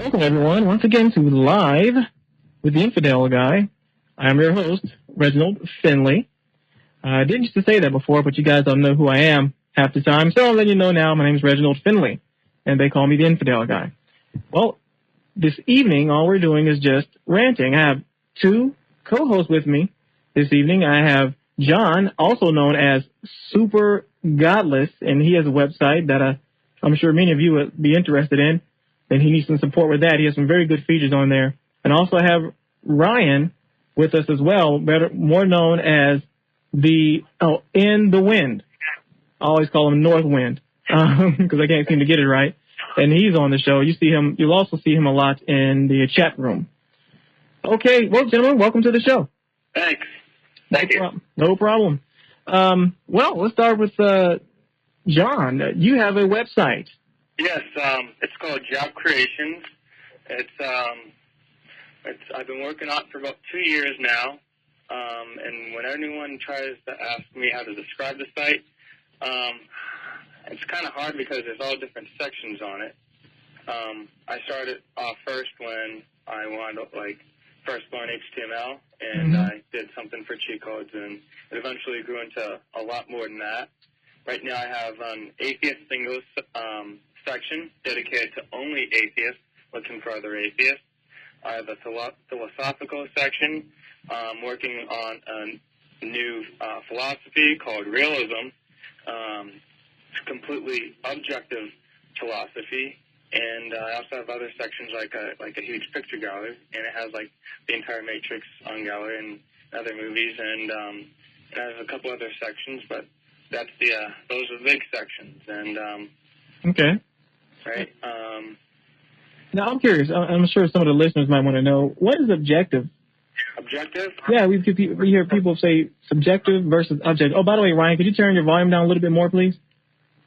Welcome, everyone, once again to Live with the Infidel Guy. I'm your host, Reginald Finley. I didn't used to say that before, but you guys don't know who I am half the time, so I'll let you know now. My name is Reginald Finley, and they call me the Infidel Guy. Well, this evening, all we're doing is just ranting. I have two co-hosts with me this evening. I have John, also known as Super Godless, and he has a website that I'm sure many of you would be interested in. And he needs some support with that. He has some very good features on there. And also I have Ryan with us as well, more known as In the Wind. I always call him North Wind because I can't seem to get it right. And he's on the show. You'll also see him a lot in the chat room. Okay, well, gentlemen, welcome to the show. Thanks. Thank you. No problem. Well, let's start with John. You have a website. Yes, it's called Job Creations. I've been working on it for about 2 years now, and when anyone tries to ask me how to describe the site, it's kind of hard because there's all different sections on it. I started off first when I wanted to first learn HTML, and I did something for cheat codes, and it eventually grew into a lot more than that. Right now I have an atheist single section dedicated to only atheists looking for other atheists. I have a philosophical section working on a new philosophy called realism. It's completely objective philosophy. And I also have other sections like a huge picture gallery, and it has the entire Matrix on gallery and other movies, and it has a couple other sections, but that's those are the big sections. And okay. Right. Now, I'm curious. I'm sure some of the listeners might want to know, what is objective? Objective? Yeah, we hear people say subjective versus objective. Oh, by the way, Ryan, could you turn your volume down a little bit more, please?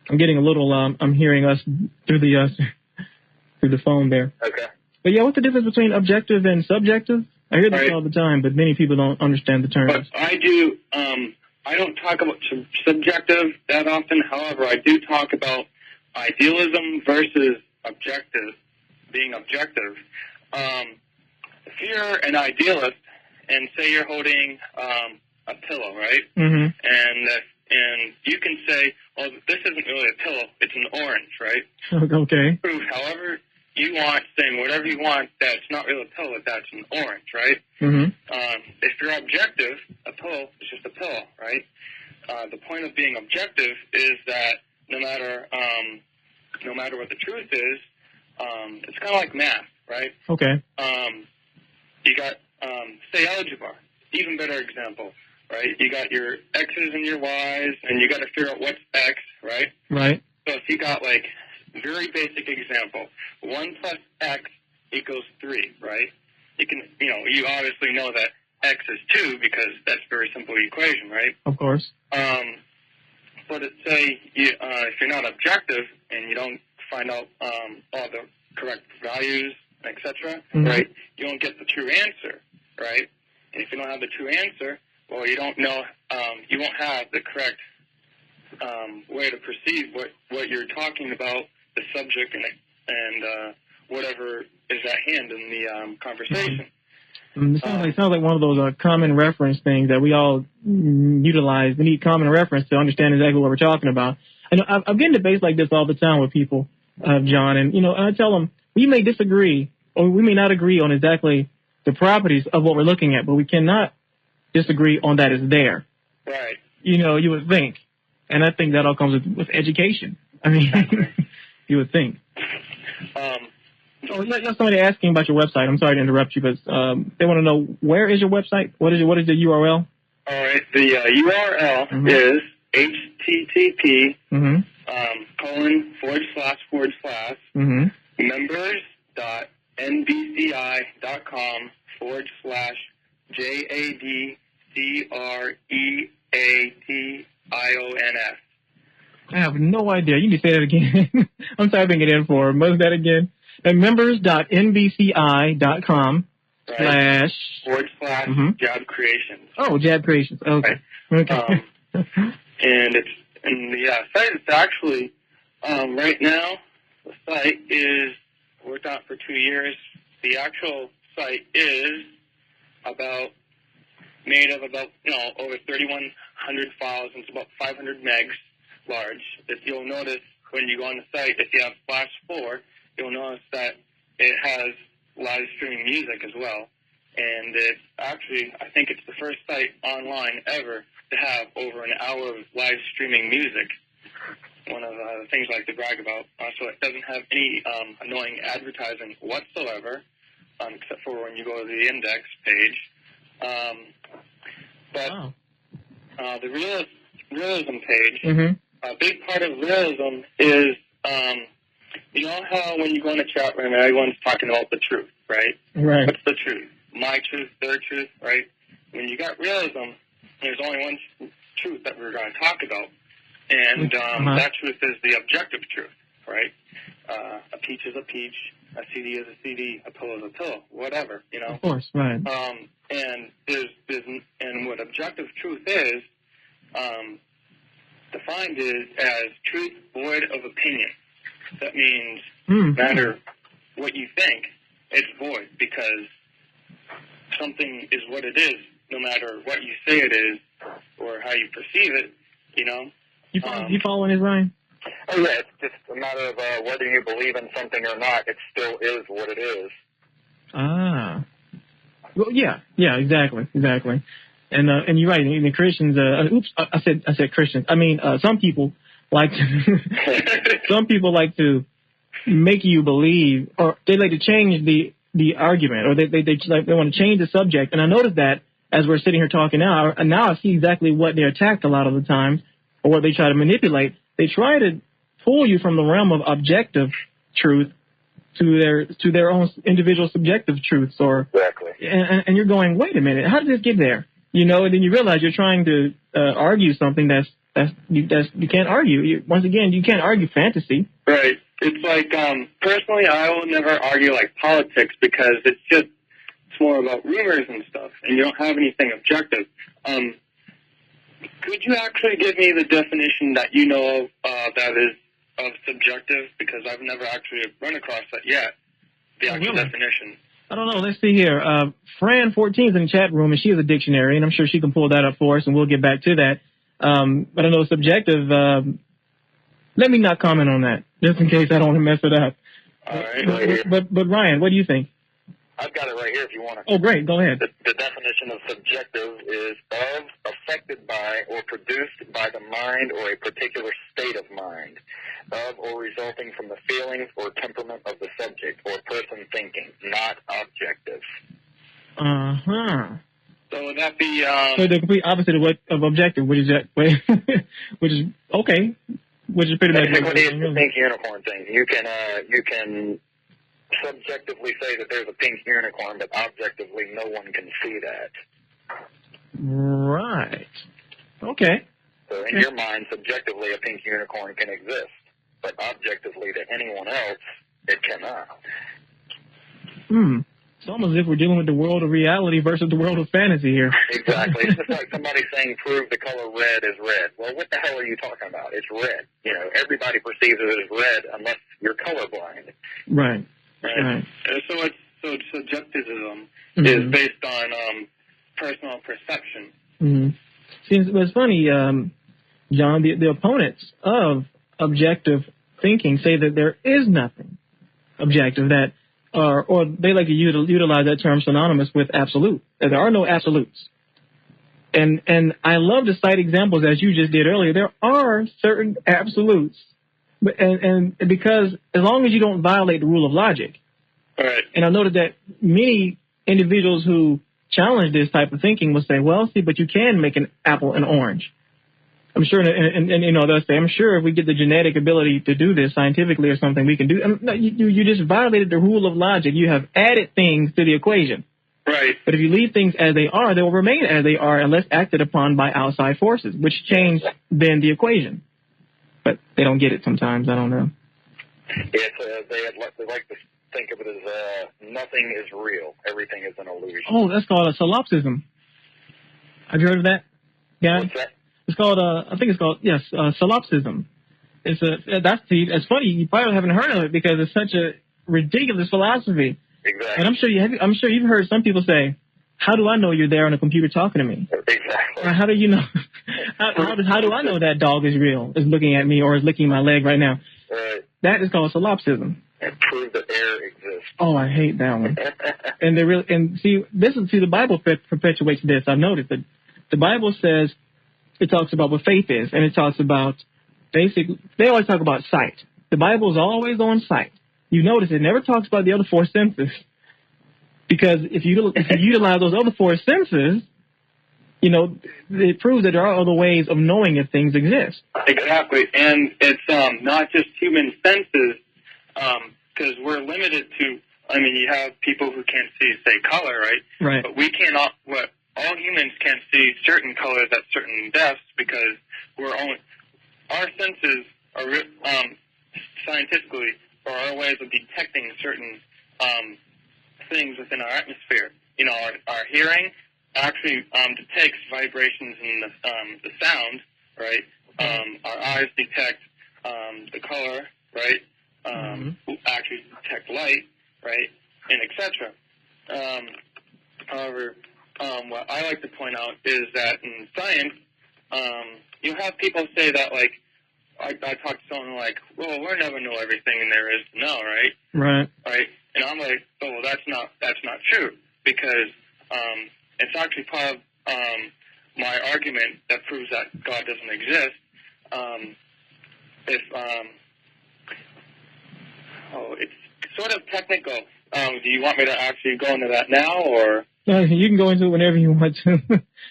I'm getting a little, I'm hearing us through the phone there. Okay. But yeah, what's the difference between objective and subjective? I hear this all the time, but many people don't understand the terms. But I do, I don't talk about subjective that often. However, I do talk about idealism versus being objective. If you're an idealist and say you're holding a pillow, right? Mm-hmm. And you can say, well, this isn't really a pillow, it's an orange, right? Okay. Prove however you want, saying whatever you want, that's not really a pillow, that's an orange, right? Mm-hmm. If you're objective, a pillow is just a pillow, right? The point of being objective is that no matter what the truth is, it's kind of like math, right? Okay. You got, say, algebra, even better example, right? You got your x's and your y's, and you got to figure out what's x, right? Right. So if you got, very basic example, 1 plus x equals 3, right? You obviously know that x is 2 because that's a very simple equation, right? Of course. But say if you're not objective and you don't find out all the correct values, etc., right, you won't get the true answer, right? And if you don't have the true answer, well, you don't know, you won't have the correct way to perceive what you're talking about, the subject, and whatever is at hand in the conversation. It sounds like one of those common reference things that we all utilize. We need common reference to understand exactly what we're talking about. I know I'm getting debates like this all the time with people, John, and I tell them we may disagree or we may not agree on exactly the properties of what we're looking at, but we cannot disagree on that it's there. Right. You would think, and I think that all comes with education. I mean, you would think. You have somebody asking about your website. I'm sorry to interrupt you, but they want to know, where is your website? What is the URL? All right. The URL is http members.nbci.com/JADCREATIONS. I have no idea. You need to say that again. I'm typing it in for him. What's that again? Members.nbci.com right. / job creations. Oh, job creations. Okay. Right. Okay. And the site is actually right now. The site is worked on it for 2 years. The actual site is made of about, over 3,100 files, and it's about 500 megs large. If you'll notice when you go on the site, if you have Flash 4, you'll notice that it has live streaming music as well. And it's actually, I think it's the first site online ever to have over an hour of live streaming music. One of the things I like to brag about. So it doesn't have any annoying advertising whatsoever, except for when you go to the index page. But the realism page, a big part of realism is, you know how when you go in a chat room, everyone's talking about the truth, right? Right. What's the truth? My truth, their truth, right? When you got realism, there's only one truth that we're going to talk about, and that truth is the objective truth, right? A peach is a peach, a CD is a CD, a pillow is a pillow, whatever, Of course, right. And and what objective truth is, defined as truth void of opinion. That means no matter what you think, it's void, because something is what it is, no matter what you say it is or how you perceive it, You following this, Ryan? Oh, yeah, it's just a matter of whether you believe in something or not, it still is what it is. Ah. Well, yeah, exactly. And you're right. The Christians. I said Christians. I mean, some people like to make you believe, or they like to change the argument, or they want to change the subject. And I noticed that as we're sitting here talking now, and now I see exactly what they attack a lot of the time, or what they try to manipulate. They try to pull you from the realm of objective truth to their own individual subjective truths, or exactly. And you're going, wait a minute, how did this get there? And then you realize you're trying to argue something that's you can't argue. Once again, you can't argue fantasy. Right. It's like, personally, I will never argue like politics, because it's more about rumors and stuff, and you don't have anything objective. Could you actually give me the definition that you know of that is of subjective? Because I've never actually run across that yet, the actual definition. I don't know. Let's see here. Fran14 is in the chat room, and she has a dictionary, and I'm sure she can pull that up for us, and we'll get back to that. But I know subjective. Let me not comment on that, just in case I don't want to mess it up. All right. But Ryan, what do you think? I've got it right here if you want to. Oh, great. Go ahead. The definition of subjective is of, affected by, or produced by the mind or a particular state of mind, of or resulting from the feelings or temperament of the subject or person thinking, not objective. So would that be... So the complete opposite of objective, which is okay, which is pretty much... Basically, it's the pink unicorn thing. You can subjectively say that there's a pink unicorn, but objectively no one can see that. Right. Okay. So in your mind, subjectively, a pink unicorn can exist, but objectively to anyone else, it cannot. It's almost as if we're dealing with the world of reality versus the world of fantasy here. Exactly. It's just like somebody saying, prove the color red is red. Well, what the hell are you talking about? It's red. Everybody perceives it as red unless you're colorblind. Right. So subjectivism is based on personal perception. See, it's funny, John, the opponents of objective thinking say that there is nothing objective, that or they like to utilize that term synonymous with absolute. That there are no absolutes. And I love to cite examples, as you just did earlier. There are certain absolutes, and because as long as you don't violate the rule of logic. Right. And I noted that many individuals who challenge this type of thinking will say, well, see, but you can make an apple an orange. I'm sure, and they'll say, I'm sure if we get the genetic ability to do this scientifically or something, we can do. You just violated the rule of logic. You have added things to the equation. Right. But if you leave things as they are, they will remain as they are unless acted upon by outside forces, which change then the equation. But they don't get it sometimes. I don't know. Yes, they like to think of it as nothing is real. Everything is an illusion. Oh, that's called a solipsism. Have you heard of that? Yeah. What's that? It's called, solipsism. It's funny. You probably haven't heard of it because it's such ridiculous philosophy. Exactly. And I'm sure you've heard some people say, "How do I know you're there on a computer talking to me?" Exactly. Or how do you know? how do I know that dog is real? Is looking at me or is licking my leg right now? Right. That is called solipsism. And prove that air exists. Oh, I hate that one. And see, the Bible perpetuates this. I've noticed that the Bible says it talks about what faith is, and it talks about they always talk about sight. The Bible is always on sight. You notice it never talks about the other four senses, because if you utilize those other four senses, you know, it proves that there are other ways of knowing if things exist. Exactly, and it's not just human senses, because we're limited to. I mean, you have people who can't see, say, color, right? Right. But we cannot. All humans can see certain colors at certain depths because our senses are scientifically are our ways of detecting certain things within our atmosphere. You know, our hearing actually detects vibrations in the sound, right? Our eyes detect the color, right? Actually detect light, right? And etc. However, what I like to point out is that in science, you have people say that, like, I talk to someone like, well, we'll never know everything there is to know, right? Right. Right. And I'm like, oh, well, that's not true, because it's actually part of my argument that proves that God doesn't exist. It's sort of technical. Do you want me to actually go into that now, or? You can go into it whenever you want to.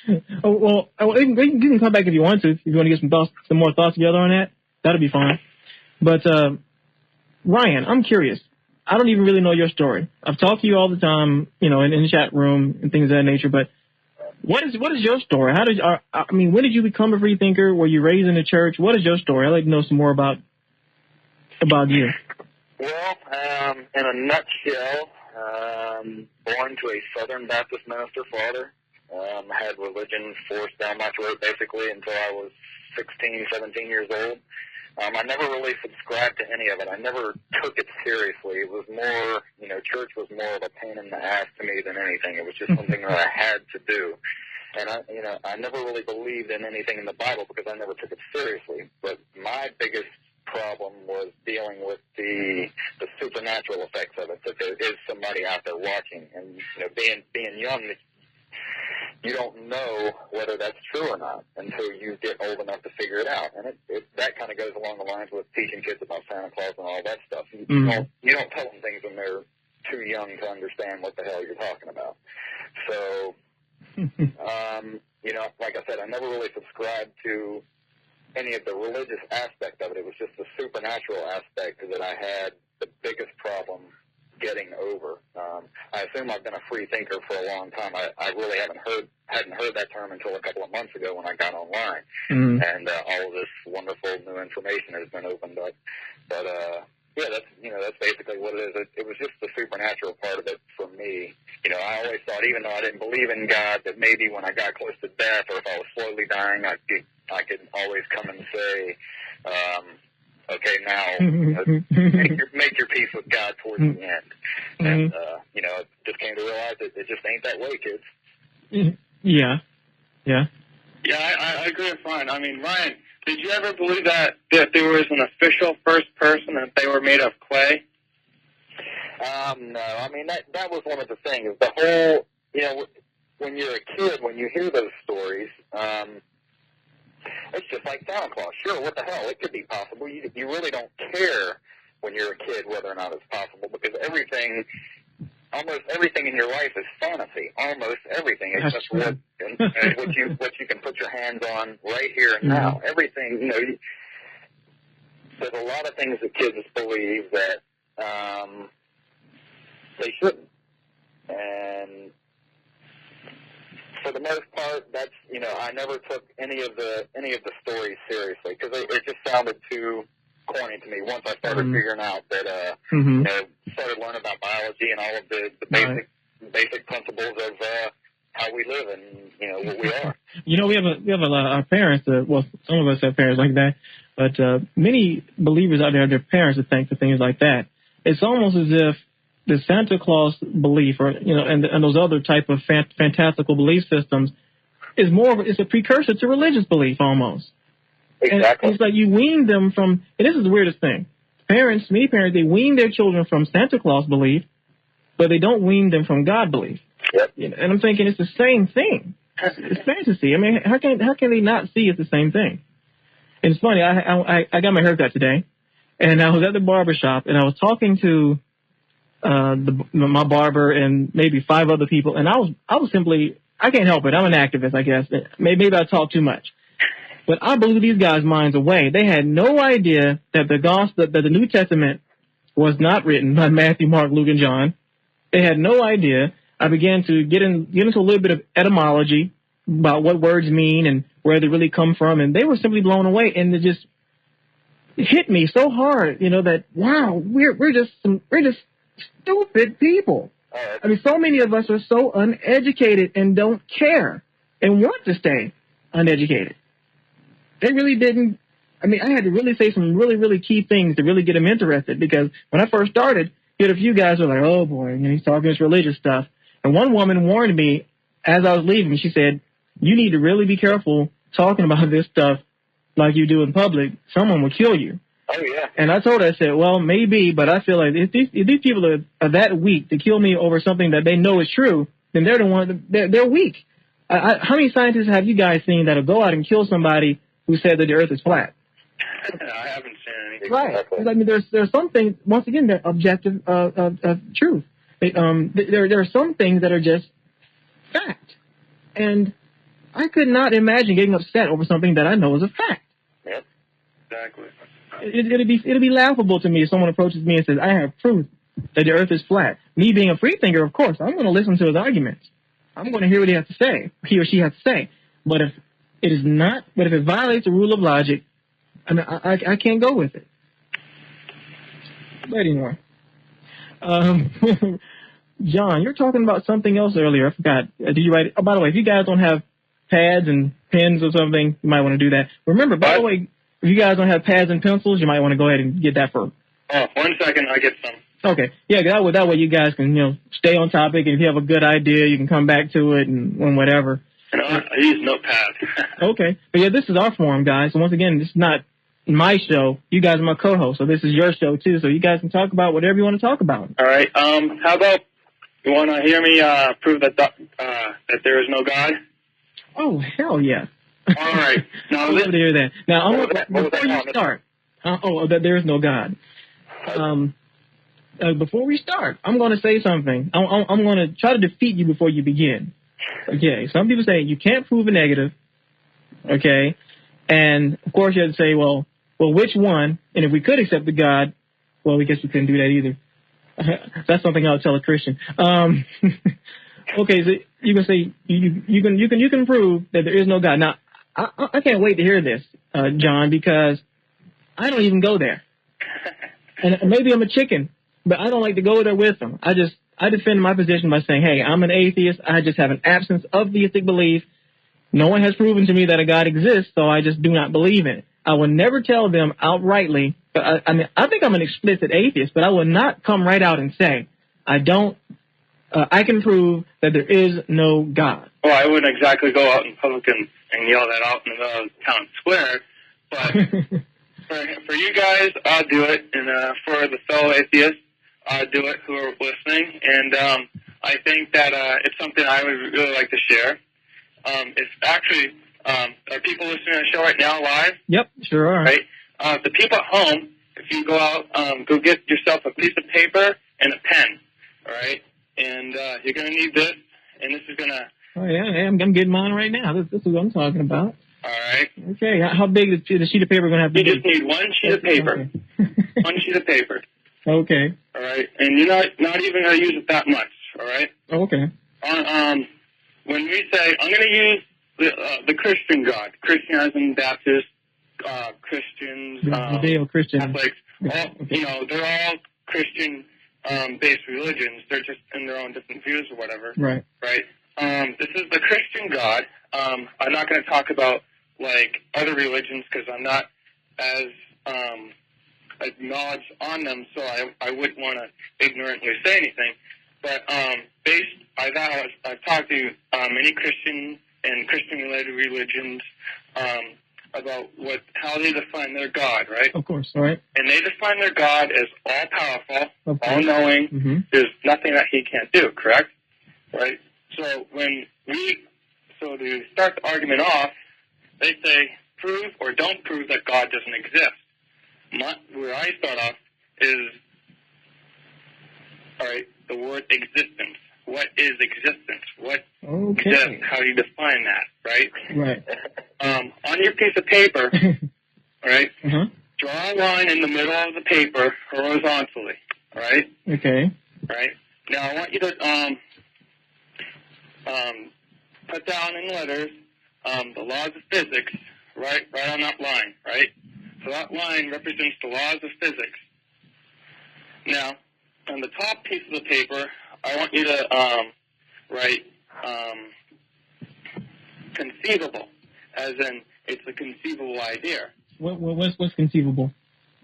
You can come back if you want to. If you want to get some more thoughts together on that, that'll be fine. But Ryan, I'm curious. I don't even really know your story. I've talked to you all the time, you know, in the chat room and things of that nature. But what is your story? When did you become a free thinker? Were you raised in the church? What is your story? I'd like to know some more about you. Well, in a nutshell, born to a Southern Baptist minister father. Had religion forced down my throat basically until I was 16, 17 years old. I never really subscribed to any of it. I never took it seriously. It was more, you know, church was more of a pain in the ass to me than anything. It was just something that I had to do. And I never really believed in anything in the Bible because I never took it seriously. But my biggest problem was dealing with the supernatural effects of it, that there is somebody out there watching. And, you know, being young, you don't know whether that's true or not until you get old enough to figure it out. And that kind of goes along the lines with teaching kids about Santa Claus and all that stuff. You don't tell them things when they're too young to understand what the hell you're talking about. So, you know, like I said, I never really subscribed to any of the religious aspect of it. It was just the supernatural aspect that I had the biggest problem getting over. I assume I've been a free thinker for a long time. I really hadn't heard that term until a couple of months ago when I got online, and all of this wonderful new information has been opened up. But yeah, that's basically what it is. It was just the supernatural part of it for me. You know, I always thought, even though I didn't believe in God, that maybe when I got close to death, or if I was slowly dying, I could always come and say, okay, now make your peace with God towards the end. And, you know, just came to realize that it just ain't that way, kids. Yeah. Yeah, I agree with Ryan. I mean, Ryan, did you ever believe that there was an official first person, that they were made of clay? No. I mean, that was one of the things. The whole, you know, when you're a kid, when you hear those stories, it's just like Santa Claus. Sure, what the hell? It could be possible. You really don't care when you're a kid whether or not it's possible, because almost everything in your life is fantasy. Almost everything. It's just what you can put your hands on right here and now. Everything, you know. There's a lot of things that kids believe that they shouldn't, and for the most part, that's, you know, I never took any of the stories seriously, because it just sounded too corny to me. Once I started figuring out that, you know, started learning about biology and all of the basic principles of how we live and, you know, what we are. You know, we have a lot of our parents. Well, some of us have parents like that, but many believers out there, their parents are thankful for things like that. it's almost as if the Santa Claus belief, or and those other type of fantastical belief systems, is it's a precursor to religious belief almost. Exactly. And it's like you wean them from, and this is the weirdest thing. Many parents, they wean their children from Santa Claus belief, but they don't wean them from God belief. Yep. And I'm thinking it's the same thing. It's fantasy. I mean, how can they not see it's the same thing? And it's funny. I got my haircut today, and I was at the barber shop, and I was talking to my barber and maybe 5 other people, and I was simply, I can't help it. I'm an activist, I guess. Maybe I talk too much. But I blew these guys' minds away. They had no idea that that the New Testament was not written by Matthew, Mark, Luke, and John. They had no idea. I began to get into a little bit of etymology about what words mean and where they really come from, and they were simply blown away. And it just hit me so hard, that wow, we're just stupid people. I mean, so many of us are so uneducated and don't care and want to stay uneducated. They really didn't. I mean, I had to really say some really, really key things to really get them interested, because when I first started, you had a few guys who were like, oh, boy, he's talking this religious stuff. And one woman warned me as I was leaving. She said, you need to really be careful talking about this stuff like you do in public. Someone will kill you. Oh, yeah. And I told her, I said, well, maybe, but I feel like if these people are that weak to kill me over something that they know is true, then they're the ones, they're weak. How many scientists have you guys seen that'll go out and kill somebody who said that the earth is flat? I haven't seen anything. Right. I mean, there's some things, once again, that objective truth. There are some things that are just fact. And I could not imagine getting upset over something that I know is a fact. Yep. Exactly. It'd be laughable to me if someone approaches me and says, I have proof that the earth is flat. Me being a free thinker, of course, I'm going to listen to his arguments. I'm going to hear what he or she has to say. But if it violates the rule of logic, I mean, I can't go with it. But anyway. John, you're talking about something else earlier. I forgot. Did you write it? Oh, by the way, if you guys don't have pads and pens or something, you might want to do that. Remember, by the way, if you guys don't have pads and pencils, you might want to go ahead and get that for. Oh, 1 second, I get some. Okay. Yeah, that way you guys can, stay on topic, and if you have a good idea, you can come back to it and whatever. And I use Notepad. Okay. But yeah, this is our forum, guys. So once again, this is not my show. You guys are my co-host, so this is your show too. So you guys can talk about whatever you want to talk about. All right. How about you want to hear me prove that there is no God? Oh, hell yeah. All right. Now, I'd love to hear that. Now, before you start, that there is no God. Before we start, I'm going to say something. I'm going to try to defeat you before you begin. Okay. Some people say you can't prove a negative. Okay. And of course you have to say, well, which one? And if we could accept the God, well, we guess we couldn't do that either. That's something I'll tell a Christian. Okay, so you can say you can prove that there is no God. Now, I can't wait to hear this, John, because I don't even go there. And maybe I'm a chicken, but I don't like to go there with them. I defend my position by saying, hey, I'm an atheist. I just have an absence of theistic belief. No one has proven to me that a God exists, so I just do not believe in it. I will never tell them outrightly. I mean, I think I'm an explicit atheist, but I will not come right out and say, I can prove that there is no God. Well, I wouldn't exactly go out in public and yell that out in the middle of town square, but for you guys, I'll do it, and for the fellow atheists, I'll do it who are listening, and I think that it's something I would really like to share. It's actually, are people listening to the show right now live? Yep, sure are. Right? The people at home, if you go out, go get yourself a piece of paper and a pen, all right? And you're going to need this, and this is going to... Oh, yeah, I'm getting mine right now. This is what I'm talking about. All right. Okay, how big is the sheet of paper going to have to be? You just need one sheet of paper. Okay. One sheet of paper. Okay. All right? And you're not even going to use it that much, all right? Okay. When we say, I'm going to use the Christian God, Christian as in Baptist, Christians, Judeo-Christian. Catholics, Okay. they're all Christian-based religions. They're just in their own different views or whatever. Right. Right? This is the Christian God. I'm not going to talk about, like, other religions because I'm not as acknowledged on them, so I wouldn't want to ignorantly say anything. But I've talked to many Christian and Christian-related religions about how they define their God, right? Of course, all right. And they define their God as all-powerful, all-knowing. Mm-hmm. There's nothing that he can't do, correct? Right? So so to start the argument off, they say, prove or don't prove that God doesn't exist. Where I start off is, all right, the word existence. What is existence? What exists? How do you define that, right? Right. On your piece of paper, all right, draw a line in the middle of the paper horizontally, all right? Okay. Right. Now I want you to put down in letters the laws of physics right on that line, right? So that line represents the laws of physics. Now, on the top piece of the paper, I want you to write conceivable, as in it's a conceivable idea. What's conceivable?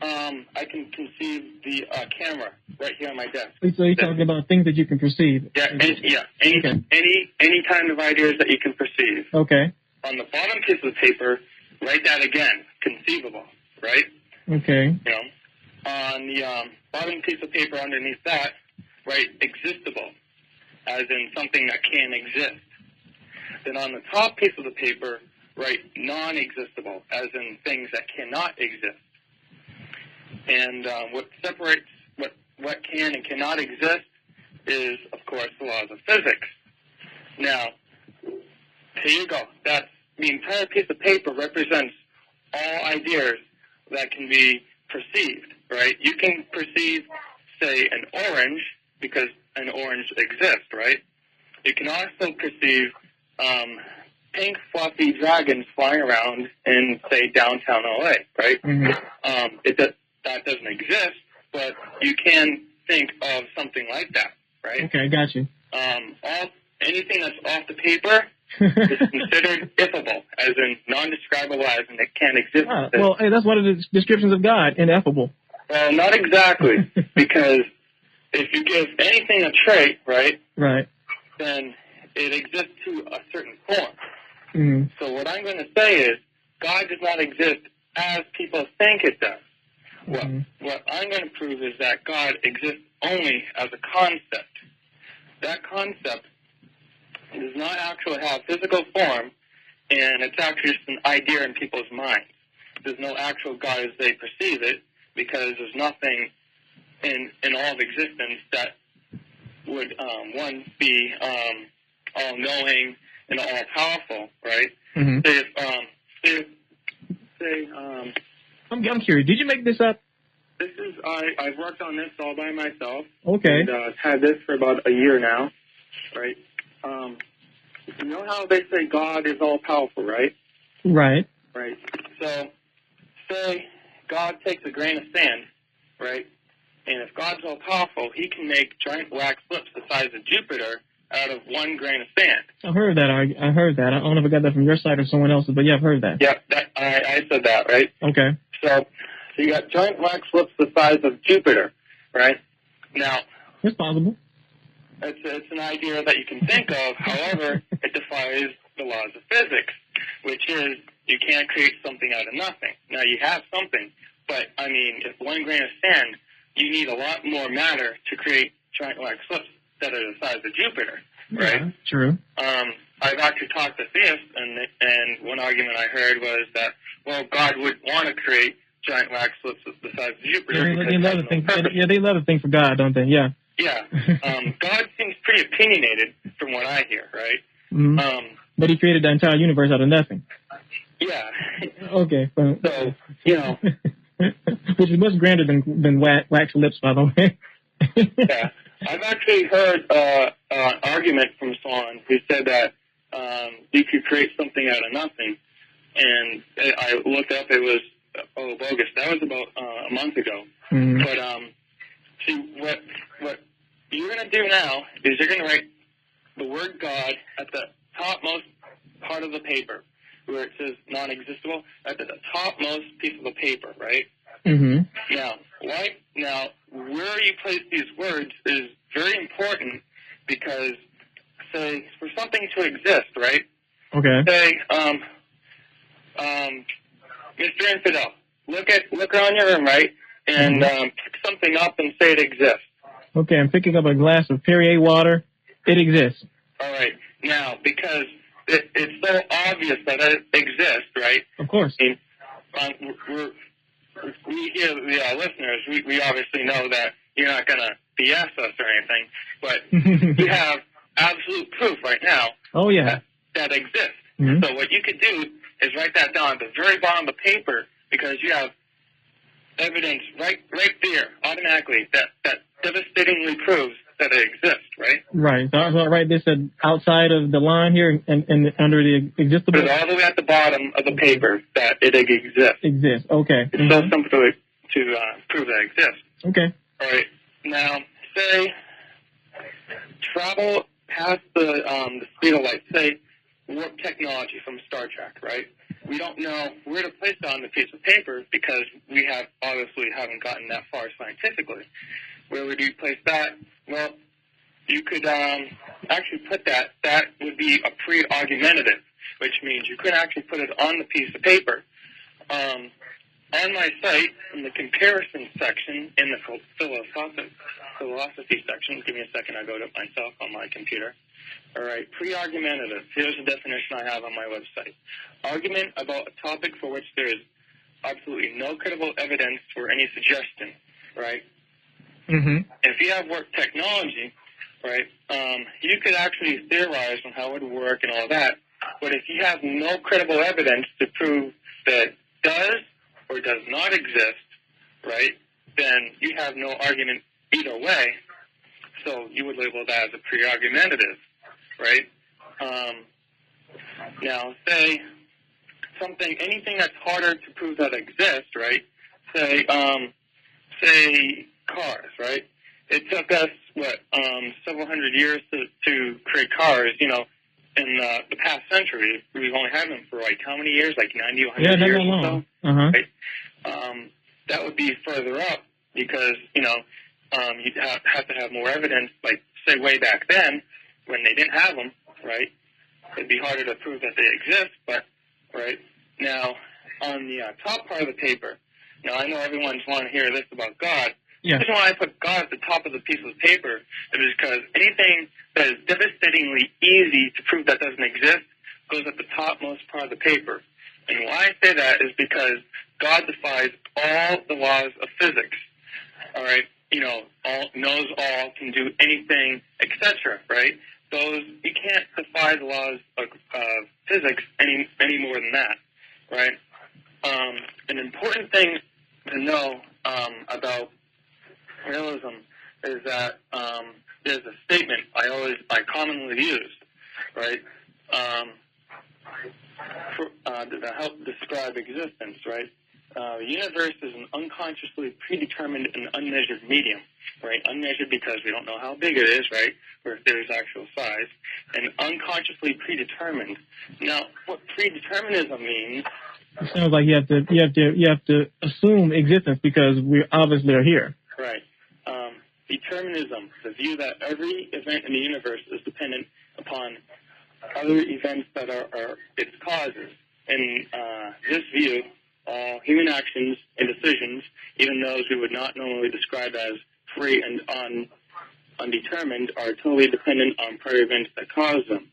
I can conceive the camera right here on my desk. So you're talking about things that you can perceive? Yeah, any kind of ideas that you can perceive. Okay. On the bottom piece of the paper, write that again, conceivable, right? Okay. You know, on the bottom piece of paper underneath that, write existable, as in something that can exist. Then on the top piece of the paper, write non-existable, as in things that cannot exist. And what separates what can and cannot exist is, of course, the laws of physics. Now, here you go. That's the entire piece of paper represents all ideas that can be perceived, right? You can perceive, say, an orange because an orange exists, right? You can also perceive pink, fluffy dragons flying around in, say, downtown LA, right? Mm-hmm. That doesn't exist, but you can think of something like that, right? Okay, got you. Anything that's off the paper is considered ifable, as in non-describable, as in it can't exist. Well, hey, that's one of the descriptions of God, ineffable. Well, not exactly, because if you give anything a trait, right, then it exists to a certain form. Mm-hmm. So what I'm going to say is God does not exist as people think it does. Mm-hmm. What I'm going to prove is that God exists only as a concept. That concept does not actually have physical form, and it's actually just an idea in people's minds. There's no actual God as they perceive it, because there's nothing in all of existence that would, be all-knowing and all-powerful, right? Mm-hmm. I'm curious. Did you make this up? This is I've worked on this all by myself. Okay. And I've had this for about a year now, right? You know how they say God is all-powerful, right? Right. Right. So, say God takes a grain of sand, right? And if God's all-powerful, he can make giant wax lips the size of Jupiter out of one grain of sand. I've heard that. I heard that. I don't know if I got that from your site or someone else's, but yeah, I've heard that. Yeah, I said that, right? Okay. So you got giant wax lips the size of Jupiter, right? Now, it's possible. It's an idea that you can think of. However, it defies the laws of physics, which is you can't create something out of nothing. Now, you have something, but, I mean, if one grain of sand, you need a lot more matter to create giant wax lips that are the size of Jupiter, right? Yeah, true. I've actually talked to theists, and one argument I heard was that, well, God wouldn't want to create giant wax lips the size of Jupiter. They love to think. Yeah, they love to think for God, don't they? Yeah. Yeah. God seems pretty opinionated from what I hear, right? Mm-hmm. But he created the entire universe out of nothing. Yeah. Okay. So, you know. Which is much grander than wax lips, by the way. Yeah. I've actually heard an argument from someone who said that you could create something out of nothing. And I looked up, it was bogus. That was about a month ago. Mm-hmm. But see, what you're going to do now is you're going to write the word God at the topmost part of the paper, where it says non-existable, at the topmost piece of the paper, right? Mm-hmm. Now, Right? Now, where you place these words is very important because, say, for something to exist, right? Okay. Say, Mr. Infidel, look around your room, right? And pick something up and say it exists. Okay, I'm picking up a glass of Perrier water. It exists. All right. Now, because it's so obvious that it exists, right? Of course. I mean, we here, the listeners, we obviously know that you're not going to BS us or anything, but you have absolute proof right now that exists. Mm-hmm. So what you could do is write that down at the very bottom of the paper because you have evidence right there automatically that devastatingly proves that it exists, right? Right. So I write this outside of the line here and under the existable. Put it all the way at the bottom of the paper that it exists. Exists. Okay. It's so simple to prove that it exists. Okay. All right. Now, say travel past the speed of light. Say warp technology from Star Trek, right? We don't know where to place it on the piece of paper because we obviously haven't gotten that far scientifically. Where would you place that? Well, you could actually put that. That would be a pre-argumentative, which means you could actually put it on the piece of paper. On my site, in the comparison section, in the philosophy section, give me a second, I'll go to it myself on my computer. All right, pre-argumentative. Here's the definition I have on my website. Argument about a topic for which there is absolutely no credible evidence for any suggestion, right? Mm-hmm. If you have work technology, right, you could actually theorize on how it would work and all that, but if you have no credible evidence to prove that it does or does not exist, right, then you have no argument either way, so you would label that as a pre-argumentative, right? Now, say anything that's harder to prove that exists, right? Say cars, right? It took us, several hundred years to create cars, in the past century. We've only had them for, how many years? 90, 100 years or so? Uh-huh. Right? That would be further up because, you'd have to have more evidence, say, way back then when they didn't have them, right? It'd be harder to prove that they exist, but, right? Now, on the top part of the paper, now I know everyone's wanting to hear this about God. Yeah. The reason why I put God at the top of the piece of paper is because anything that is devastatingly easy to prove that doesn't exist goes at the topmost part of the paper. And why I say that is because God defies all the laws of physics. All right? Knows all, can do anything, etc., right? You can't defy the laws of physics any more than that, right? An important thing to know about realism is that there's a statement I commonly use, right? To help describe existence, right? The universe is an unconsciously predetermined and unmeasured medium, right? Unmeasured because we don't know how big it is, right? Or if there's actual size, and unconsciously predetermined. Now, what predeterminism means? It sounds like you have to assume existence because we obviously are here. Right. Determinism, the view that every event in the universe is dependent upon other events that are its causes. In this view, all human actions and decisions, even those we would not normally describe as free and undetermined, are totally dependent on prior events that cause them.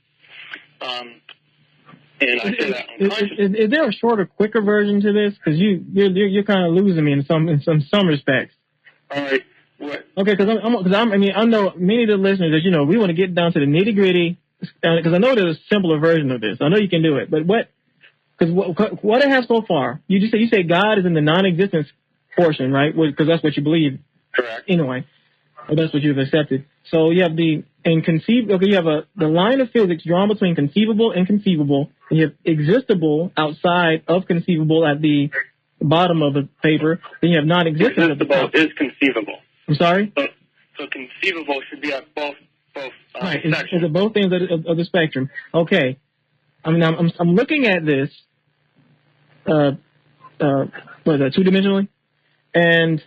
And I say that unconsciously. Is there a shorter, quicker version to this? Because you're kind of losing me in some respects. All right. What? Okay, because I know many of the listeners that we want to get down to the nitty gritty. Because I know there's a simpler version of this. I know you can do it, but what I have so far, you say God is in the non-existence portion, right? Because that's what you believe. Correct. Anyway, or that's what you've accepted. So you have you have the line of physics drawn between conceivable and conceivable, and you have existable outside of conceivable at the bottom of the paper. Then you have non-existent at the top. Is conceivable. I'm sorry? So conceivable should be at both right. Is it both ends of the spectrum? Okay. I mean, I'm looking at this, what is that, two-dimensionally? And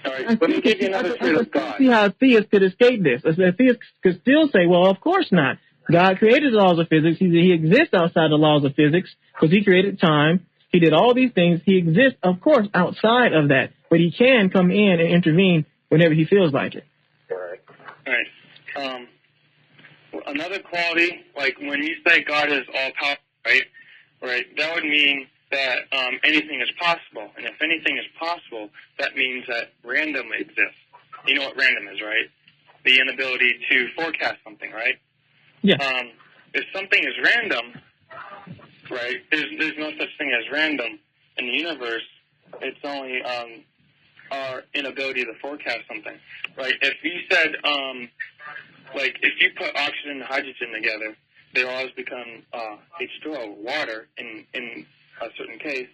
All right, let me give you another trait of God. See how a theist could escape this. A theist could still say, well, of course not. God created the laws of physics. He exists outside the laws of physics because he created time. He did all these things. He exists, of course, outside of that. But he can come in and intervene whenever he feels like it. All right. Another quality, like when you say God is all-powerful, right, that would mean that anything is possible. And if anything is possible, that means that random exists. You know what random is, right? The inability to forecast something, right? Yeah. If something is random, right, there's no such thing as random in the universe. It's only our inability to forecast something, right? If you said, like, if you put oxygen and hydrogen together, they always become H2O, water, in a certain case.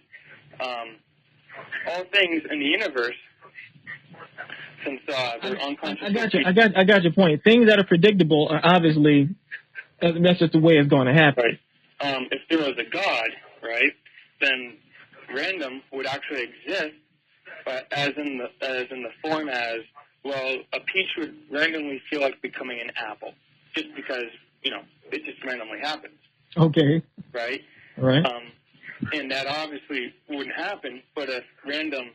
All things in the universe, since they're unconscious. I got your point. Things that are predictable are obviously, that's just the way it's going to happen. Right. If there was a God, right, then random would actually exist, but as in the form as, well, a peach would randomly feel like becoming an apple, just because, you know, it just randomly happens. Okay. Right? Right. And that obviously wouldn't happen, but if random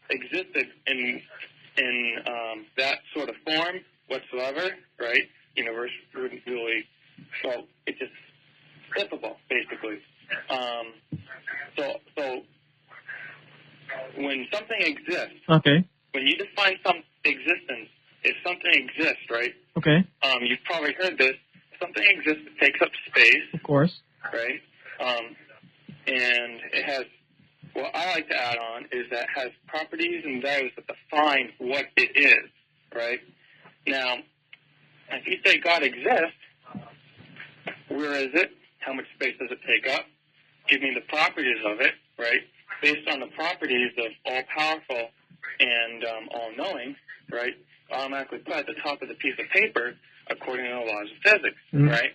existed in that sort of form whatsoever, right, universe wouldn't really, well, it's just skippable, basically. So when something exists, okay, when you define some existence, if something exists, right? Okay. You've probably heard this. Something exists that takes up space. Of course. Right? And it has, what I like to add on is that it has properties and values that define what it is, right? Now, if you say God exists, where is it? How much space does it take up? Give me the properties of it, right? Based on the properties of all-powerful and all-knowing, right? Automatically put at the top of the piece of paper according to the laws of physics, right?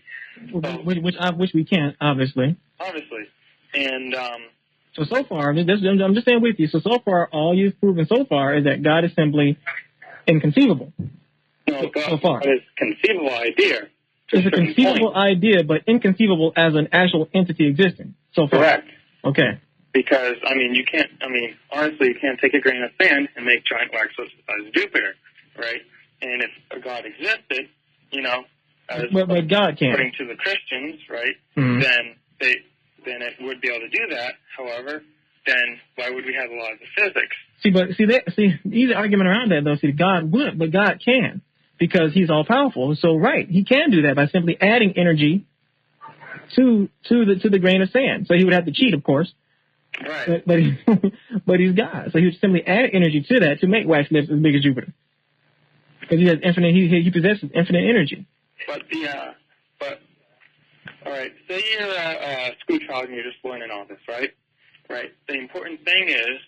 Which we can't, obviously. Obviously. And so far, I'm just saying with you. So far, all you've proven so far is that God is simply inconceivable. No, God, so far. God is a conceivable idea. It's a conceivable idea, but inconceivable as an actual entity existing. So far. Correct. Okay. Because, honestly, you can't take a grain of sand and make giant wax lips the size of Jupiter, right? And if a God existed, but God can. According to the Christians, right, then it would be able to do that. However, then why would we have the laws of physics? Easy argument around that, though. God would, but God can, because he's all-powerful. So, right, he can do that by simply adding energy to the grain of sand. So he would have to cheat, of course. Right. But he's God. So he would simply add energy to that to make wax lips as big as Jupiter. Because he has he possesses infinite energy. But all right, say you're a school child and you're just learning all this, right? Right. The important thing is,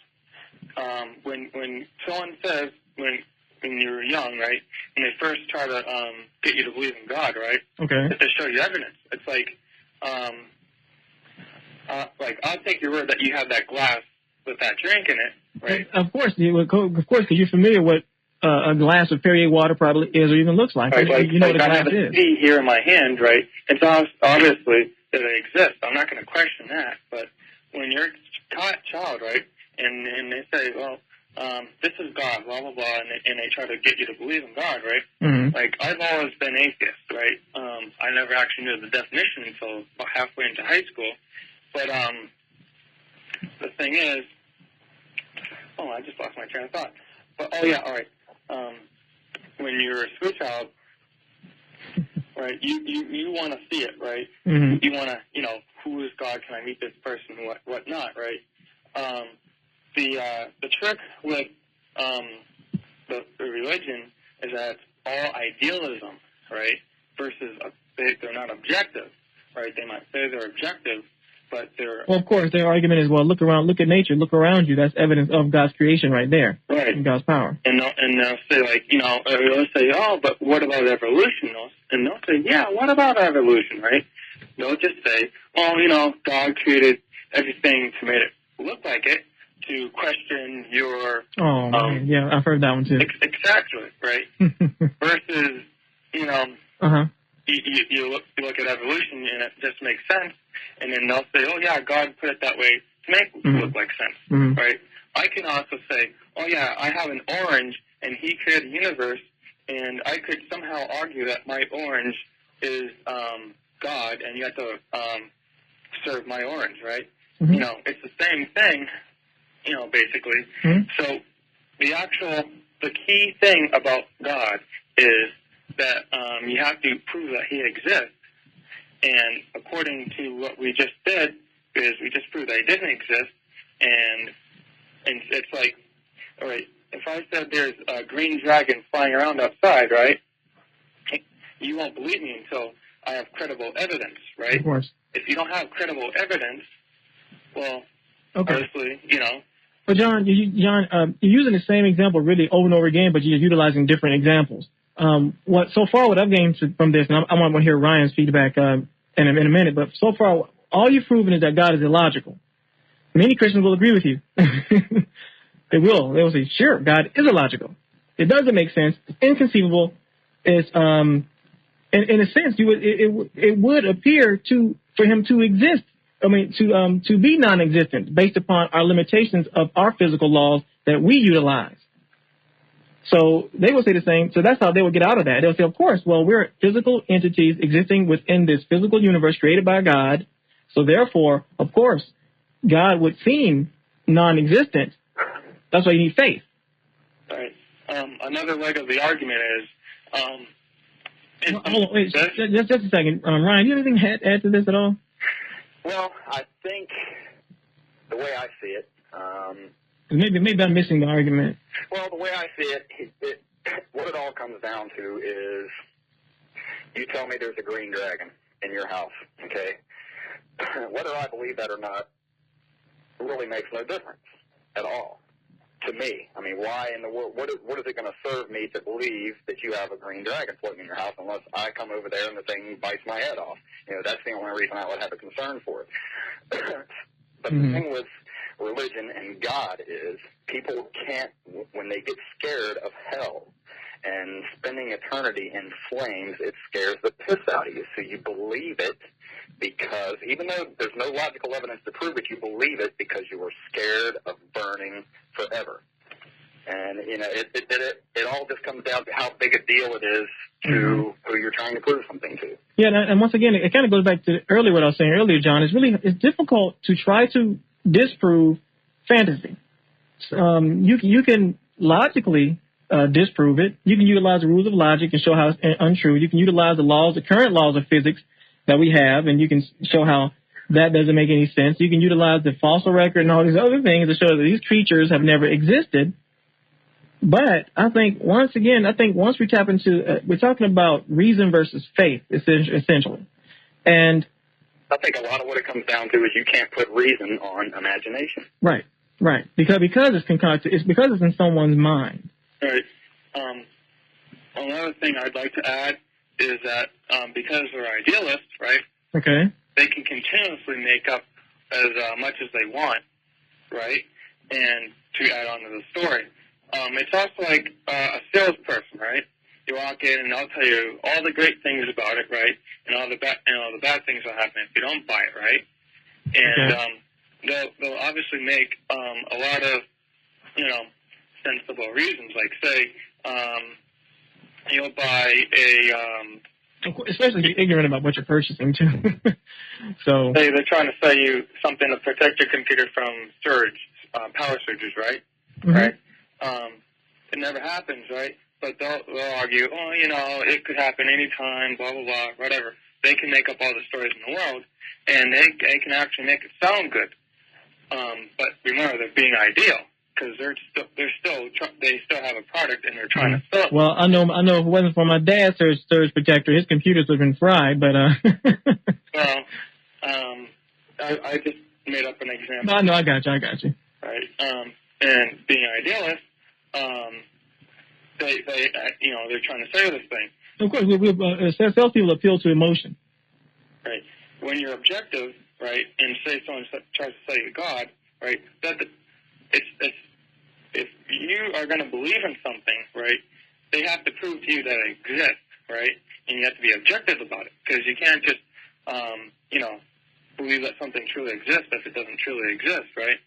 when someone says, when you're young, right, and they first try to get you to believe in God, right? Okay. They show you evidence. It's like I'll take your word that you have that glass with that drink in it, right? Of course, because you're familiar with a glass of Perrier water probably is or even looks like. Right, you know what a glass I have a C here in my hand, right? It's obviously that it exists. I'm not going to question that. But when you're a child, right, and they say, well, this is God, blah, blah, blah, and they try to get you to believe in God, right? Mm-hmm. Like, I've always been atheist, right? I never actually knew the definition until about halfway into high school. But the thing is, I just lost my train of thought. But, all right. When you're a school child, right, you want to see it, right? Mm-hmm. You want to, who is God? Can I meet this person? What not, right? The trick with the religion is that it's all idealism, right? Versus they're not objective, right? They might say they're objective, but they're... Well, of course, their argument is, well, look at nature, look around you. That's evidence of God's creation right there. Right. And God's power. And they'll say, they'll say, oh, but what about evolution? And they'll say, yeah, what about evolution, right? They'll just say, well, God created everything to make it look like it, to question your... Oh, man. Yeah, I've heard that one too. Exactly, right? Versus, you know, you look at evolution and it just makes sense, and then they'll say, oh, yeah, God put it that way to make it look like sense, right? I can also say, oh, yeah, I have an orange, and he created the universe, and I could somehow argue that my orange is God, and you have to serve my orange, right? You know, it's the same thing, you know, basically. So the key thing about God is that you have to prove that he exists. And according to what we just did, is we just proved that he didn't exist. And it's like, all right, if I said there's a green dragon flying around outside, right, you won't believe me until I have credible evidence, right? Of course. If you don't have credible evidence, well, obviously, you know. But John, you're using the same example really over and over again, but you're utilizing different examples. What I've gained from this, and I want to hear Ryan's feedback in a minute, but so far, all you've proven is that God is illogical. Many Christians will agree with you. They will. They will say, sure, God is illogical. It doesn't make sense. It's inconceivable. It's, in a sense, it would appear for him to exist. I mean, to be non-existent based upon our limitations of our physical laws that we utilize. So they will say the same. So that's how they will get out of that. They'll say, of course, well, we're physical entities existing within this physical universe created by God. So therefore, of course, God would seem non-existent. That's why you need faith. All right. Another leg of the argument is... hold on, wait, just a second. Ryan, do you have anything to add to this at all? Well, I think the way I see it... maybe I'm missing the argument. Well, the way I see it, what it all comes down to is you tell me there's a green dragon in your house, okay? Whether I believe that or not really makes no difference at all to me. I mean, why in the world, what is it going to serve me to believe that you have a green dragon floating in your house unless I come over there and the thing bites my head off? You know, that's the only reason I would have a concern for it. But the thing with religion and God is people can't, when they get scared of hell and spending eternity in flames, it scares the piss out of you. So you believe it because even though there's no logical evidence to prove it, you believe it because you were scared of burning forever. And, you know, it all just comes down to how big a deal it is to who you're trying to prove something to. Yeah, and once again, it kind of goes back to earlier what I was saying earlier, John. It's difficult to try to disprove fantasy. You can logically disprove it. You can utilize the rules of logic and show how it's untrue. You can utilize the current laws of physics that we have, and you can show how that doesn't make any sense. You can utilize the fossil record and all these other things to show that these creatures have never existed. But I think once we tap into, we're talking about reason versus faith, essentially. And I think a lot of what it comes down to is you can't put reason on imagination. Right. Because it's concocted. It's because it's in someone's mind. Right. Another thing I'd like to add is that because they're idealists, right? Okay. They can continuously make up as much as they want, right? And to add on to the story. It's also like a salesperson, right? You walk in and they'll tell you all the great things about it, right? And all the bad things will happen if you don't buy it, right? And they'll obviously make a lot of, sensible reasons. Like, say, you'll buy especially if you're ignorant about what you're purchasing, too. So they're trying to sell you something to protect your computer from power surges, right? Right? It never happens, right? But they'll argue, it could happen anytime, blah, blah, blah, whatever. They can make up all the stories in the world, and they can actually make it sound good. But remember, they're being ideal because they still have a product and they're trying to sell it. Well, I know. If it wasn't for my dad's surge protector, his computers would have been fried. But well, I just made up an example. No, I got you. Right. And being idealist, they're trying to sell this thing. Of course, salespeople appeal to emotion. Right. When you're objective, right, and say someone tries to sell you God, right, if you are going to believe in something, right, they have to prove to you that it exists, right? And you have to be objective about it, because you can't just, believe that something truly exists if it doesn't truly exist, right?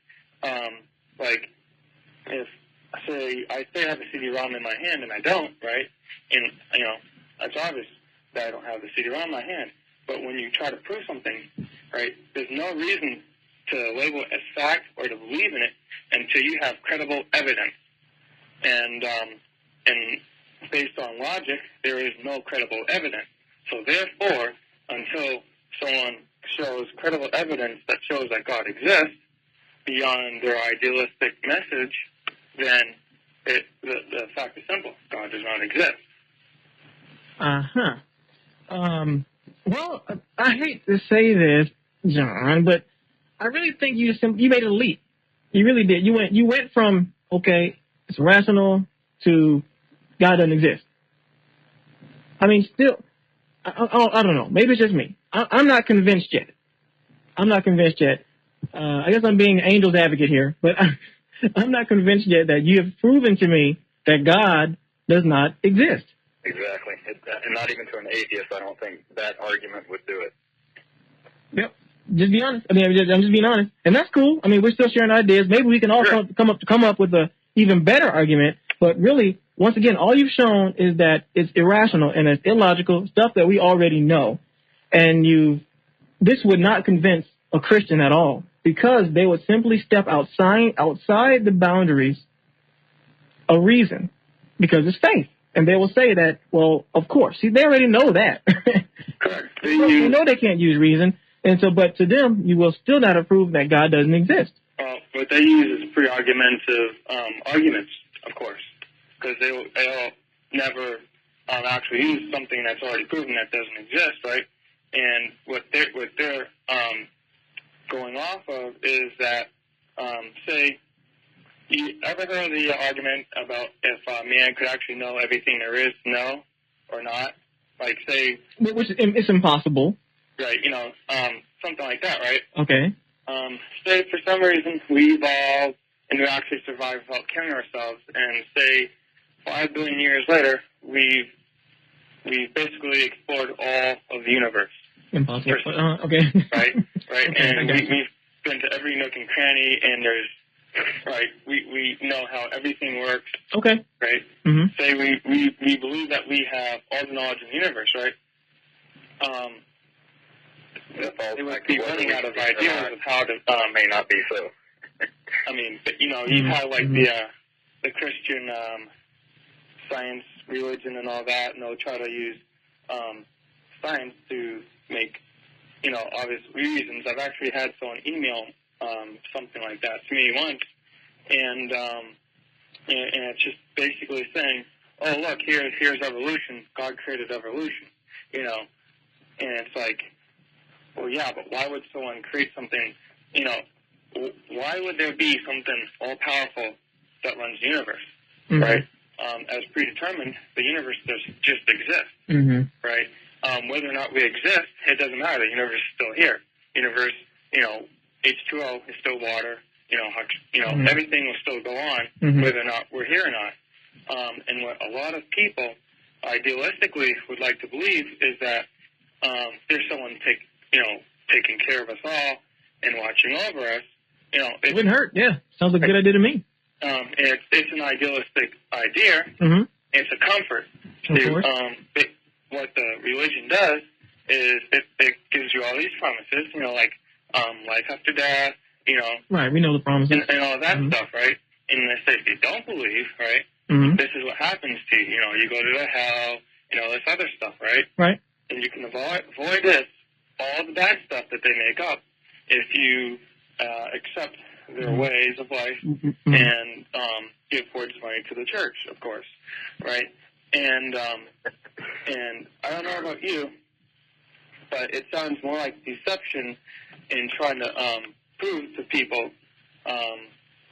Like, if, I have a CD-ROM in my hand and I don't, right? And, it's obvious that I don't have the CD-ROM in my hand. But when you try to prove something, right, there's no reason to label it as fact or to believe in it until you have credible evidence. And based on logic, there is no credible evidence. So therefore, until someone shows credible evidence that shows that God exists beyond their idealistic message, then the fact is simple: God does not exist. Well, I hate to say this, John, but I really think you made a leap. You really did. You went from, okay, it's rational, to God doesn't exist. I mean, still, I don't know. Maybe it's just me. I'm not convinced yet. I guess I'm being angel's advocate here, but I'm not convinced yet that you have proven to me that God does not exist. Exactly. And not even to an atheist, I don't think that argument would do it. Yep. Just be honest. I mean, I'm just being honest. And that's cool. I mean, we're still sharing ideas. Maybe we can all come up with a even better argument. But really, once again, all you've shown is that it's irrational and it's illogical, stuff that we already know. And this would not convince a Christian at all, because they would simply step outside the boundaries of reason, because it's faith. And they will say that, well, of course. See, they already know that. Correct. They know they can't use reason. And so, but to them, you will still not approve that God doesn't exist. What they use is pre-argumentative arguments, of course, because they'll never actually use something that's already proven that doesn't exist, right? And what they're going off of is that, say, you ever heard the argument about if man could actually know everything there is to know or not? Like, say... Which it's impossible. Right, something like that, right? Okay. Say for some reason we evolved and we actually survived without killing ourselves, and say 5 billion years later, we've basically explored all of the universe. Impossible. Okay. Right? Okay, and we've been to every nook and cranny, and we know how everything works. Okay. Right? Mm-hmm. Say we believe that we have all the knowledge in the universe, right? They would be running out of ideas of how to... may not be so. I mean, you have the Christian science, religion, and all that, and they'll try to use science to make, obvious reasons. I've actually had someone email something like that to me once, and it's just basically saying, oh, look, here's evolution. God created evolution, and it's like, well, yeah, but why would someone create something, why would there be something all-powerful that runs the universe, mm-hmm. right? As predetermined, the universe just exists, mm-hmm. right? Whether or not we exist, it doesn't matter. The universe is still here. Universe, H2O is still water. mm-hmm. Everything will still go on, mm-hmm. whether or not we're here or not. And what a lot of people idealistically would like to believe is that there's someone taking care of us all and watching over us. It wouldn't hurt. Yeah, sounds like a good idea to me. It's an idealistic idea. Mm-hmm. It's a comfort. Of course. What the religion does is it gives you all these promises, like life after death, Right, we know the promises. and all that mm-hmm. stuff, right? And they say if you don't believe, right, mm-hmm. this is what happens to you. You go to the hell, this other stuff, right? Right. And you can avoid this, all the bad stuff that they make up, if you accept their mm-hmm. ways of life mm-hmm. and give towards money to the church, of course, right? And I don't know about you, but it sounds more like deception in trying to prove to people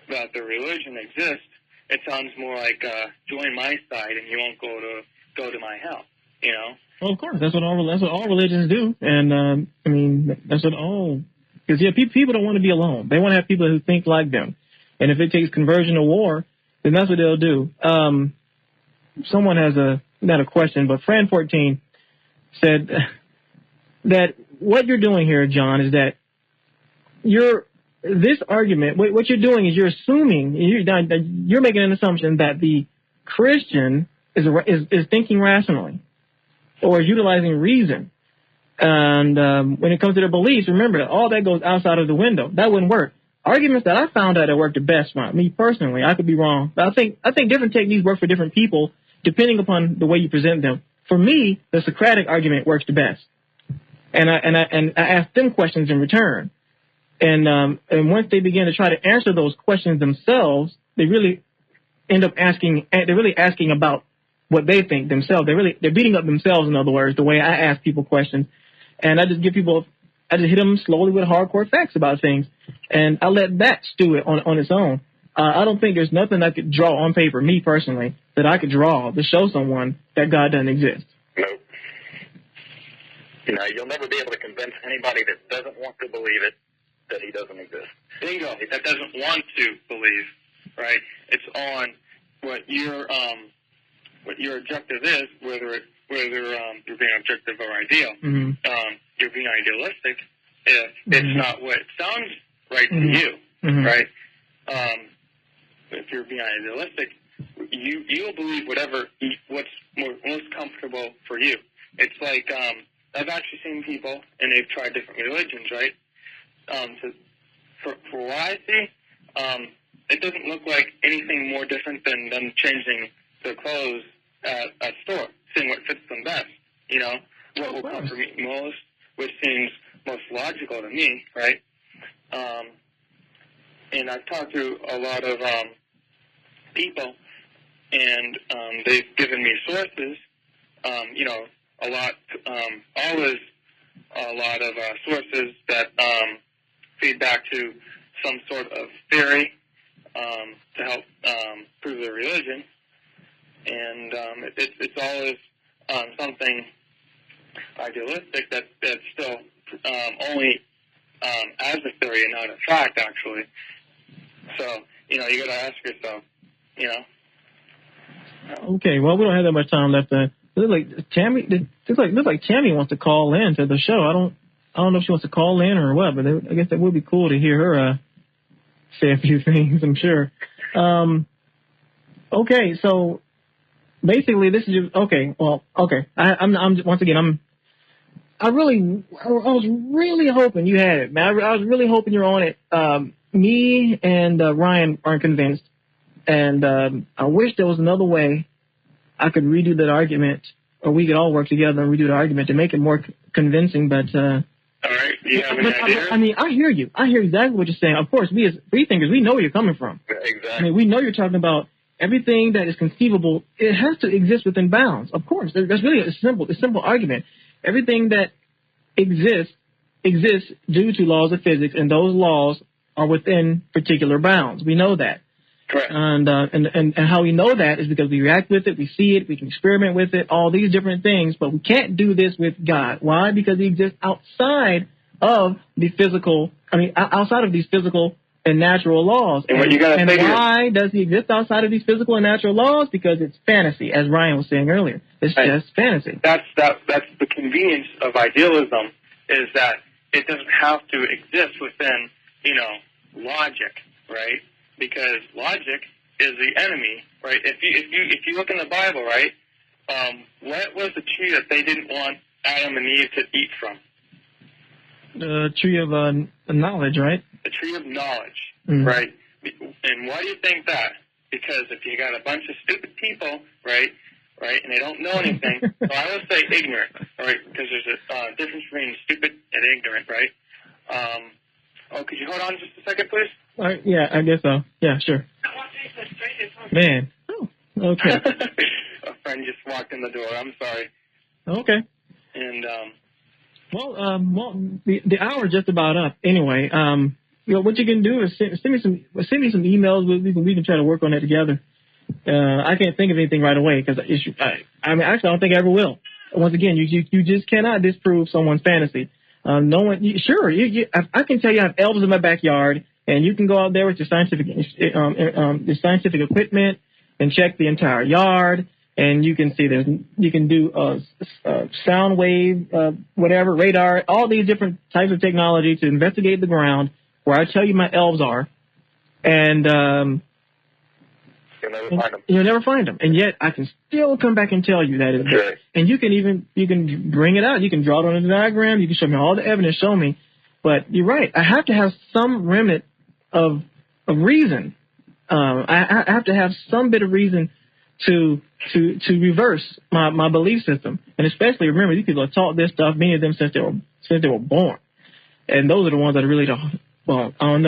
that their religion exists. It sounds more like join my side and you won't go to my hell. Well, of course, that's what all religions do, and that's what all. Because people don't want to be alone. They want to have people who think like them. And if it takes conversion to war, then that's what they'll do. Someone has not a question, but Fran14 said that what you're doing here, John, is that this argument, what you're doing is you're assuming, you're making an assumption that the Christian is thinking rationally or is utilizing reason. And when it comes to their beliefs, remember that all that goes outside of the window. That wouldn't work. Arguments that I found out that work the best, me personally, I could be wrong, but I think different techniques work for different people depending upon the way you present them. For me, the Socratic argument works the best, and I ask them questions in return, and once they begin to try to answer those questions themselves, they really end up asking. They're really asking about what they think themselves. They're beating up themselves. In other words, the way I ask people questions, and I just hit them slowly with hardcore facts about things, and I let that stew it on its own. I don't think there's nothing I could draw on paper, me personally, that I could draw to show someone that God doesn't exist. Nope. You'll never be able to convince anybody that doesn't want to believe it that he doesn't exist. Bingo. That doesn't want to believe, right? It's on what your objective is, whether you're being objective or ideal. Mm-hmm. You're being idealistic if it's not what sounds right to you, right? If you're being idealistic, you'll believe what's most comfortable for you. It's like I've actually seen people, and they've tried different religions, right? For what I see, it doesn't look like anything more different than them changing their clothes at a store, seeing what fits them best. What will comfort me most, which seems most logical to me, right? And I've talked to a lot of people, and they've given me sources. Always a lot of sources that feed back to some sort of theory to help prove their religion, and it's always something idealistic that's still only as a theory and not a fact, actually. So, you got to ask yourself, Okay, well, we don't have that much time left. It looks like Tammy wants to call in to the show. I don't know if she wants to call in or what, but I guess that would be cool to hear her say a few things, I'm sure. Okay, so basically this is just, okay. I was really hoping you had it, man. I was really hoping you're on it. Me and Ryan aren't convinced, and I wish there was another way I could redo that argument, or we could all work together and redo the argument to make it more convincing. But all right, you have an idea? I hear you. I hear exactly what you're saying. Of course, we as free thinkers, we know where you're coming from. Exactly. We know you're talking about everything that is conceivable. It has to exist within bounds. Of course, that's really a simple argument. Everything that exists due to laws of physics, and those laws are within particular bounds. We know that. Correct. And how we know that is because we react with it, we see it, we can experiment with it, all these different things, but we can't do this with God. Why? Because he exists outside of the physical, outside of these physical and natural laws. And what you got to figure, why does he exist outside of these physical and natural laws? Because it's fantasy, as Ryan was saying earlier. It's just fantasy. That's the convenience of idealism, is that it doesn't have to exist within, logic, right? Because logic is the enemy, right? If you look in the Bible, right, what was the tree that they didn't want Adam and Eve to eat from? The tree of knowledge, right? The tree of knowledge, right? And why do you think that? Because if you got a bunch of stupid people, right, and they don't know anything, well, I would say ignorant, right? Because there's a difference between stupid and ignorant, right? Could you hold on just a second, please? Yeah, I guess so. Yeah, sure. Man. Oh, okay. A friend just walked in the door. I'm sorry. Okay. And the hour's just about up. Anyway, what you can do is send me some emails. We can try to work on that together. I can't think of anything right away because actually I don't think I ever will. Once again, you just cannot disprove someone's fantasy. I can tell you I have elves in my backyard, And you can go out there with your scientific equipment and check the entire yard. And you can see you can do sound wave, whatever, radar, all these different types of technology to investigate the ground where I tell you my elves are. And you'll never find them. And yet I can still come back and tell you that it's there. And you can bring it out. You can draw it on a diagram. You can show me all the evidence, show me. But you're right. I have to have some remnant of reason. I have to have some bit of reason to reverse my belief system. And especially, remember, these people have taught this stuff, many of them since they were born. And those are the ones that really don't. Well, I don't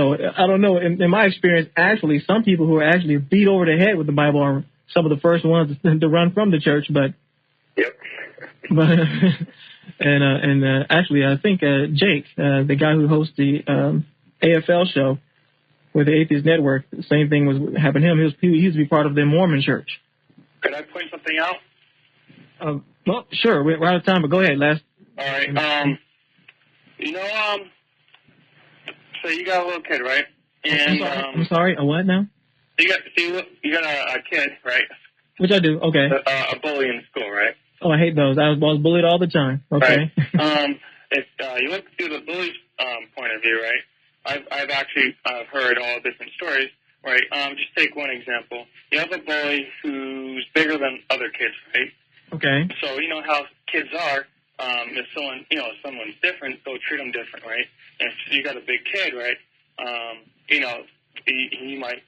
know. In my experience, actually, some people who are actually beat over the head with the Bible are some of the first ones to run from the church. But, yep. But actually, I think Jake, the guy who hosts the AFL show with the Atheist Network, the same thing was happened to him. He used to be part of the Mormon church. Could I point something out? Well, sure. We're out of time, but go ahead, Les. All right. So you got a little kid, right? And I'm sorry. A what now? You got a kid, right? Which I do. Okay. A bully in school, right? Oh, I hate those. I was bullied all the time. Okay. Right. If you look through the bully's point of view, right? I've actually heard all different stories, right? Just take one example. You have a bully who's bigger than other kids, right? Okay. So you know how kids are. If someone's different, they'll treat them different, right? And if you got a big kid, right? He might,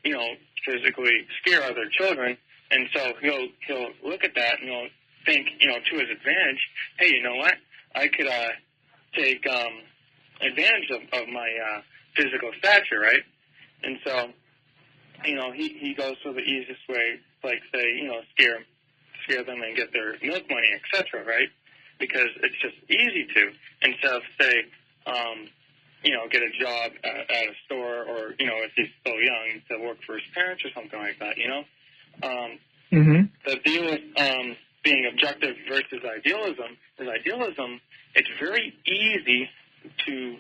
physically scare other children, and so he'll look at that and he'll think, to his advantage, hey, you know what? I could take advantage of my physical stature, right? And so, he goes for the easiest way, like say, scare them and get their milk money, etc., right? Because it's just easy to, instead of say, get a job at a store, or if he's still young, to work for his parents or something like that. The deal with being objective versus idealism is it's very easy to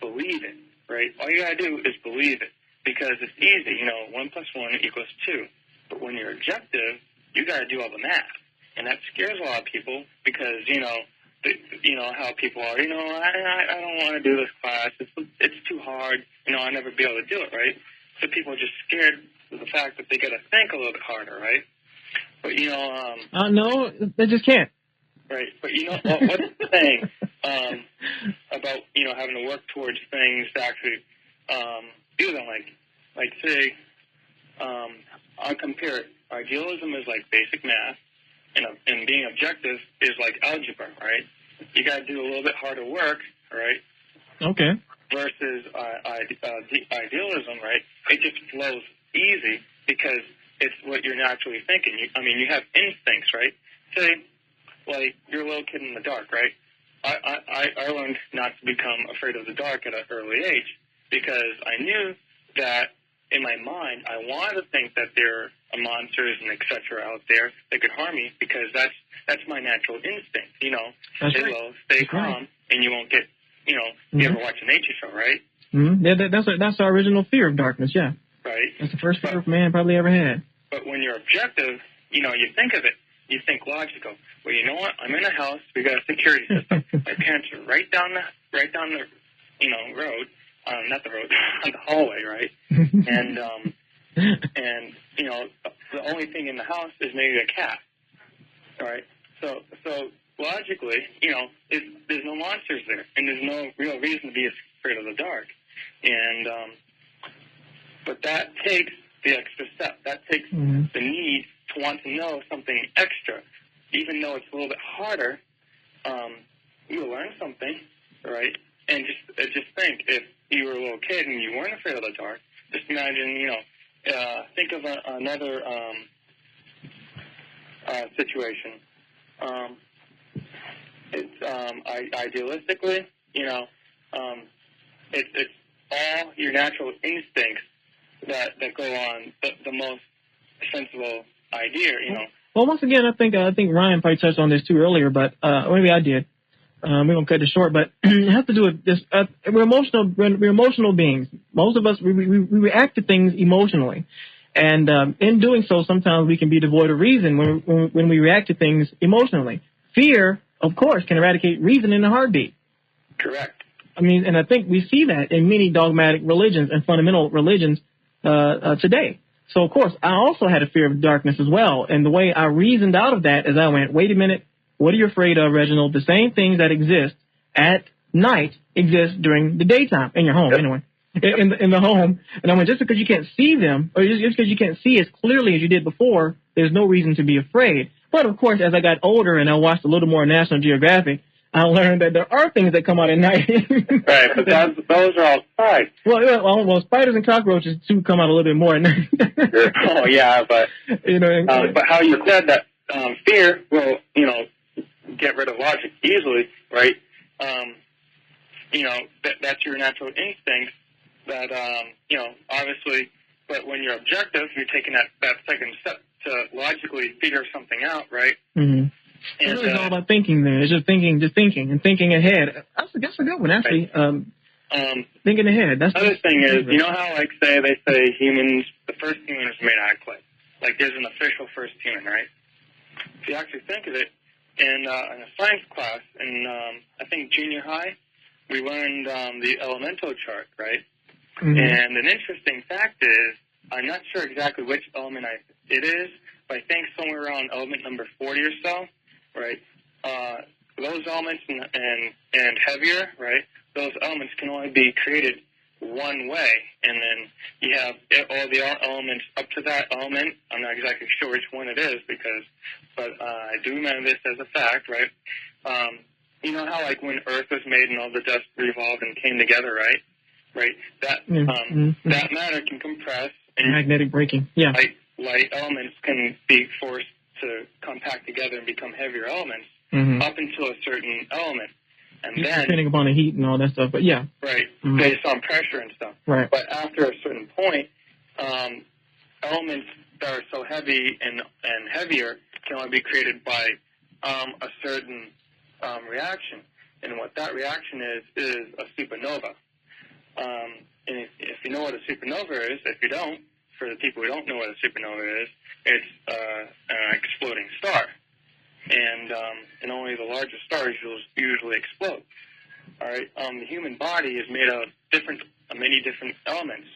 believe it, right? All you gotta do is believe it, because it's easy. 1 + 1 = 2. But when you're objective, you gotta do all the math, and that scares a lot of people because how people are. I don't want to do this class. It's too hard. I'll never be able to do it, right? So people are just scared of the fact that they got to think a little bit harder, right? But no, they just can't. Right. But what's the thing about having to work towards things to actually do them? Like say, I'll compare it. Idealism is like basic math. And being objective is like algebra, right? You got to do a little bit harder work, right? Okay. Versus idealism, right? It just flows easy because it's what you're naturally thinking. You have instincts, right? Say, like, you're a little kid in the dark, right? I learned not to become afraid of the dark at an early age because I knew that in my mind, I wanted to think that there are monsters and etc. out there that could harm me because that's my natural instinct. That's it right. will stay calm and you won't get. You ever watch a nature show, right? Mm-hmm. Yeah, that's our original fear of darkness. Yeah. Right. That's the first fear man probably ever had. But when you're objective, you think of it. You think logical. Well, you know what? I'm in a house. We got a security system. My parents are right down the road. Not the road, on the hallway, right? And the only thing in the house is maybe a cat. All right. So logically, there's no monsters there, and there's no real reason to be afraid of the dark. And but that takes the extra step. That takes the need to want to know something extra, even though it's a little bit harder. You'll learn something, right? And just think, if you were a little kid and you weren't afraid of the dark, just imagine, think of another situation. It's idealistically, it's all your natural instincts that go on the most sensible idea, Well, once again, I think Ryan probably touched on this too earlier, but maybe I did. we're going to cut this short, but it has to do with this. We're emotional beings. Most of us, we react to things emotionally. And in doing so, sometimes we can be devoid of reason when we react to things emotionally. Fear, of course, can eradicate reason in a heartbeat. Correct. I mean, and I think we see that in many dogmatic religions and fundamental religions today. So, of course, I also had a fear of darkness as well. And the way I reasoned out of that is I went, wait a minute, what are you afraid of, Reginald? The same things that exist at night exist during the daytime in your home, anyway, in the home. And I went, just because you can't see them, or just because you can't see as clearly as you did before, there's no reason to be afraid. But, of course, as I got older and I watched a little more National Geographic, I learned that there are things that come out at night. Right, but those are all spies. Well, spiders and cockroaches too come out a little bit more at night. Oh yeah, but but how you said that fear will, get rid of logic easily, right? That's your natural instinct. That obviously, but when you're objective, you're taking that second step to logically figure something out, right? Mm-hmm. And, it's all about thinking then. It's just thinking and thinking ahead. That's a good one, actually. Thinking ahead. That's the other thing is, how, they say humans, the first human was made out of clay. Like, there's an official first human, right? If you actually think of it, in a science class, in, I think, junior high, we learned the elemental chart, right? Mm-hmm. And an interesting fact is, I'm not sure exactly which element it is, but I think somewhere around element number 40 or so, right? Those elements and heavier, right? Those elements can only be created one way, and then you have all the elements up to that element. I'm not exactly sure which one it is but I do remember this as a fact, right? You know how when Earth was made and all the dust revolved and came together, right? Right. That that matter can compress and magnetic braking. Yeah. Light elements can be forced to compact together and become heavier elements up until a certain element. And then, depending upon the heat and all that stuff, but yeah. Right, based on pressure and stuff. Right. But after a certain point, elements that are so heavy and heavier can only be created by a certain reaction. And what that reaction is a supernova. And if you know what a supernova is, if you don't, for the people who don't know what a supernova is, it's an exploding star. And only the largest stars usually explode. All right. The human body is made of many different elements,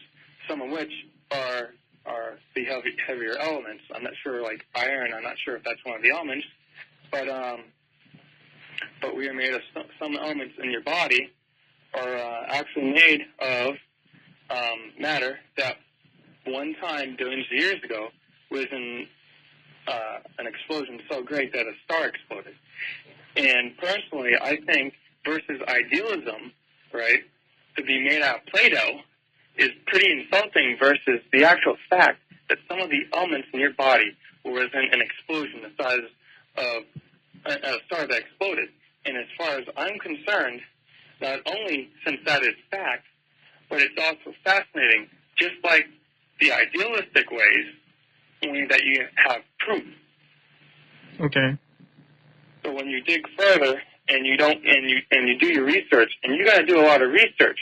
some of which are the heavier elements. I'm not sure, like iron. I'm not sure if that's one of the elements, but we are made of some elements in your body are actually made of matter that one time billions of years ago was in an explosion so great that a star exploded. And personally, I think versus idealism, right, to be made out of Play-Doh is pretty insulting versus the actual fact that some of the elements in your body was in an explosion the size of a star that exploded. And as far as I'm concerned, not only since that is fact, but it's also fascinating, just like the idealistic ways, only that you have proof. Okay. So when you dig further and you do your research, and you got to do a lot of research,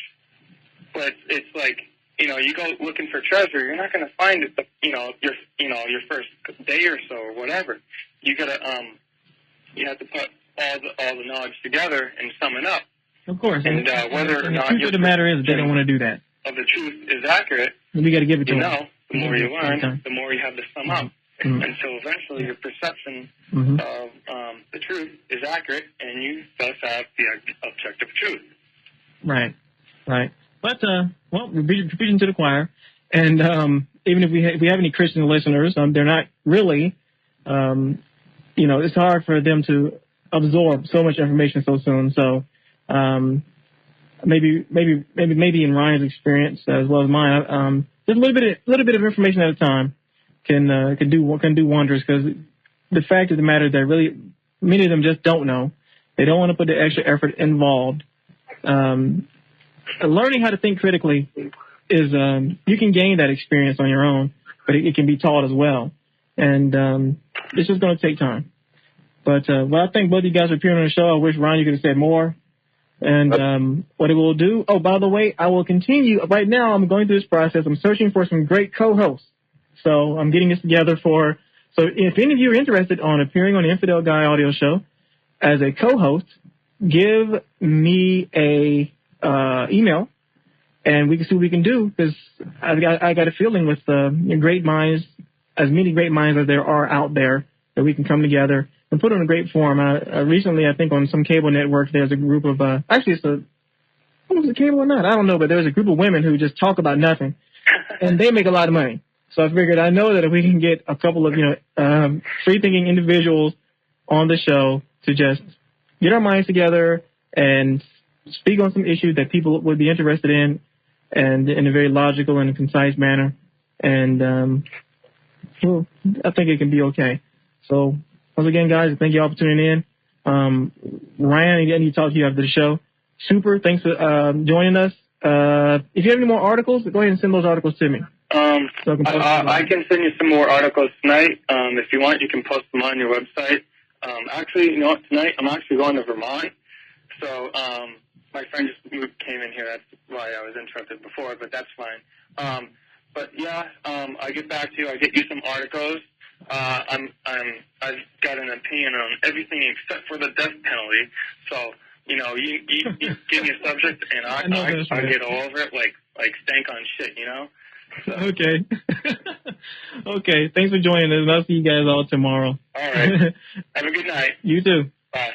but it's like, you go looking for treasure, you're not going to find it, your first day or so or whatever. You got to you have to put all the knowledge together and sum it up. Of course. And whether or not the truth of the matter is they don't want to do that. Of the truth is accurate. We got to give it to them. The more you learn, the more you have to sum up. Until eventually your perception of the truth is accurate, and you thus have the objective truth. Right. But, we're preaching to the choir. And even if we have any Christian listeners, they're not really, it's hard for them to absorb so much information so soon. So maybe in Ryan's experience as well as mine, just a little bit of information at a time can do wonders, because the fact of the matter is that really many of them just don't know. They don't want to put the extra effort involved. Learning how to think critically is you can gain that experience on your own, but it can be taught as well, and it's just going to take time. But I thank both of you guys for appearing on the show. I wish, Ron, you could have said more. And what it will do, oh, by the way, I will continue. Right now, I'm going through this process. I'm searching for some great co-hosts. So I'm getting this together for, so if any of you are interested on appearing on the Infidel Guy audio show as a co-host, give me a email, and we can see what we can do, because I got a feeling with great minds, as many great minds as there are out there, that we can come together and put on a great forum. Recently, I think on some cable network, there's a group of, actually it's a, I don't know if it's a cable or not, I don't know, but there's a group of women who just talk about nothing, and they make a lot of money. So I figured, I know that if we can get a couple of, free-thinking individuals on the show to just get our minds together and speak on some issues that people would be interested in, and in a very logical and concise manner. And, well, I think it can be okay. So, once again, guys, thank you all for tuning in. Ryan, I need to talk to you after the show. Super, thanks for joining us. If you have any more articles, go ahead and send those articles to me. I can send you some more articles tonight. If you want, you can post them on your website. Actually, you know what? Tonight I'm actually going to Vermont. So my friend just came in here. That's why I was interrupted before, but that's fine. But yeah, I get back to you. I get you some articles. I've got an opinion on everything except for the death penalty. So you give me a subject, and I get all over it like stank on shit. So. Okay. Okay. Thanks for joining us, and I'll see you guys all tomorrow. All right. Have a good night. You too. Bye.